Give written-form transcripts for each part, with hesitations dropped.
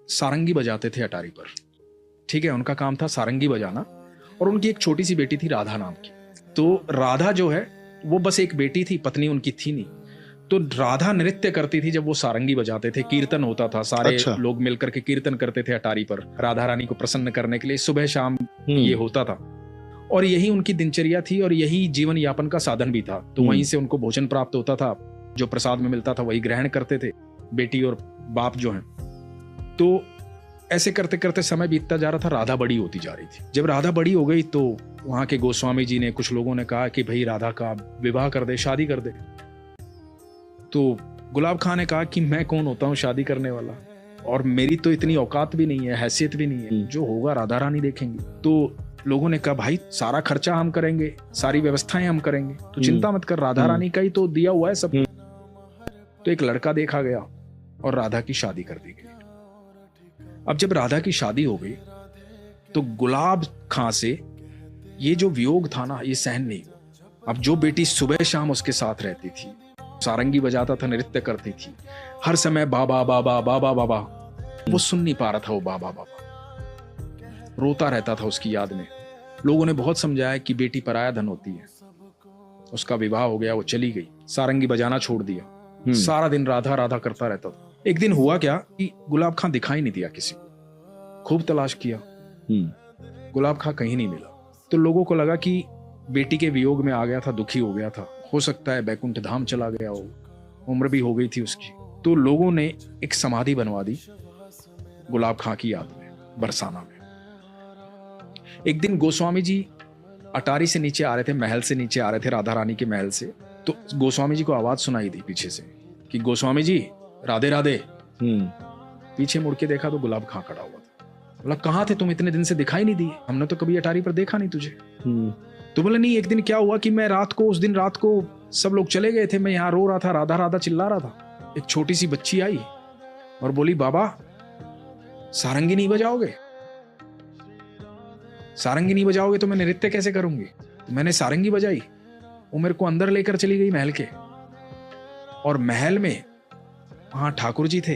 सारंगी बजाते थे अटारी पर। ठीक है, उनका काम था सारंगी बजाना। और उनकी एक छोटी सी बेटी थी राधा नाम की। तो राधा जो है वो बस एक बेटी थी, पत्नी उनकी थी नहीं। तो राधा नृत्य करती थी जब वो सारंगी बजाते थे, कीर्तन होता था, सारे अच्छा। लोग मिलकर के कीर्तन करते थे अटारी पर राधा रानी को प्रसन्न करने के लिए। सुबह शाम ये होता था और यही उनकी दिनचर्या थी और यही जीवन यापन का साधन भी था। तो वहीं से उनको भोजन प्राप्त होता था, जो प्रसाद में मिलता था वही ग्रहण करते थे बेटी और बाप जो हैं। तो ऐसे करते करते समय बीतता जा रहा था, राधा बड़ी होती जा रही थी। जब राधा बड़ी हो गई तो वहां के गोस्वामी जी ने, कुछ लोगों ने कहा कि भाई राधा का विवाह कर दे, शादी कर दे। तो गुलाब खां ने कहा कि मैं कौन होता हूँ शादी करने वाला, और मेरी तो इतनी औकात भी नहीं है, हैसियत भी नहीं है, जो होगा राधा रानी देखेंगी। तो लोगों ने कहा भाई सारा खर्चा हम करेंगे, सारी व्यवस्थाएं हम करेंगे, तो चिंता मत कर, राधा रानी का ही तो दिया हुआ है सब। तो एक लड़का देखा गया और राधा की शादी कर दी गई। अब जब राधा की शादी हो गई तो गुलाब खां से ये जो वियोग था ना, ये सहन नहीं हुआ। अब जो बेटी सुबह शाम उसके साथ रहती थी, सारंगी बजाता था, नृत्य करती थी, हर समय बाबा बाबा बाबा बाबा, वो सुन नहीं पा रहा था, वो बाबा बाबा रोता रहता था उसकी याद में। लोगों ने बहुत समझाया कि बेटी पराया धन होती है। उसका विवाह हो गया, वो चली गई, सारंगी बजाना छोड़ दिया, सारा दिन राधा राधा करता रहता था। एक दिन हुआ क्या कि गुलाब खां दिखाई नहीं दिया किसी को। खूब तलाश किया, गुलाब खां कहीं नहीं मिला। तो लोगों को लगा कि बेटी के वियोग में आ गया था, दुखी हो गया था, हो सकता है बैकुंठ धाम चला गया हो, उम्र भी हो गई थी उसकी। तो लोगों ने एक समाधि बनवा दी गुलाब खां की याद में, बरसाना में। एक दिन गोस्वामी जी अटारी से नीचे आ रहे थे, महल से नीचे आ रहे थे, राधा रानी के महल से। तो गोस्वामी जी को आवाज सुनाई दी पीछे से कि गोस्वामी जी राधे राधे। पीछे मुड़ के देखा तो गुलाब खां खड़ा हुआ था। बोला कहाँ थे तुम, इतने दिन से दिखाई नहीं दिए, हमने तो कभी अटारी पर देखा नहीं तुझे। तो बोले नहीं, एक दिन क्या हुआ कि मैं रात को, उस दिन रात को सब लोग चले गए थे, मैं यहाँ रो रहा था, राधा राधा चिल्ला रहा था। एक छोटी सी बच्ची आई और बोली बाबा सारंगी नहीं बजाओगे, सारंगी नहीं बजाओगे तो मैं नृत्य कैसे करूंगी। तो मैंने सारंगी बजाई, वो मेरे को अंदर लेकर चली गई महल के, और महल में वहां ठाकुर जी थे,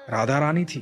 राधा रानी थी,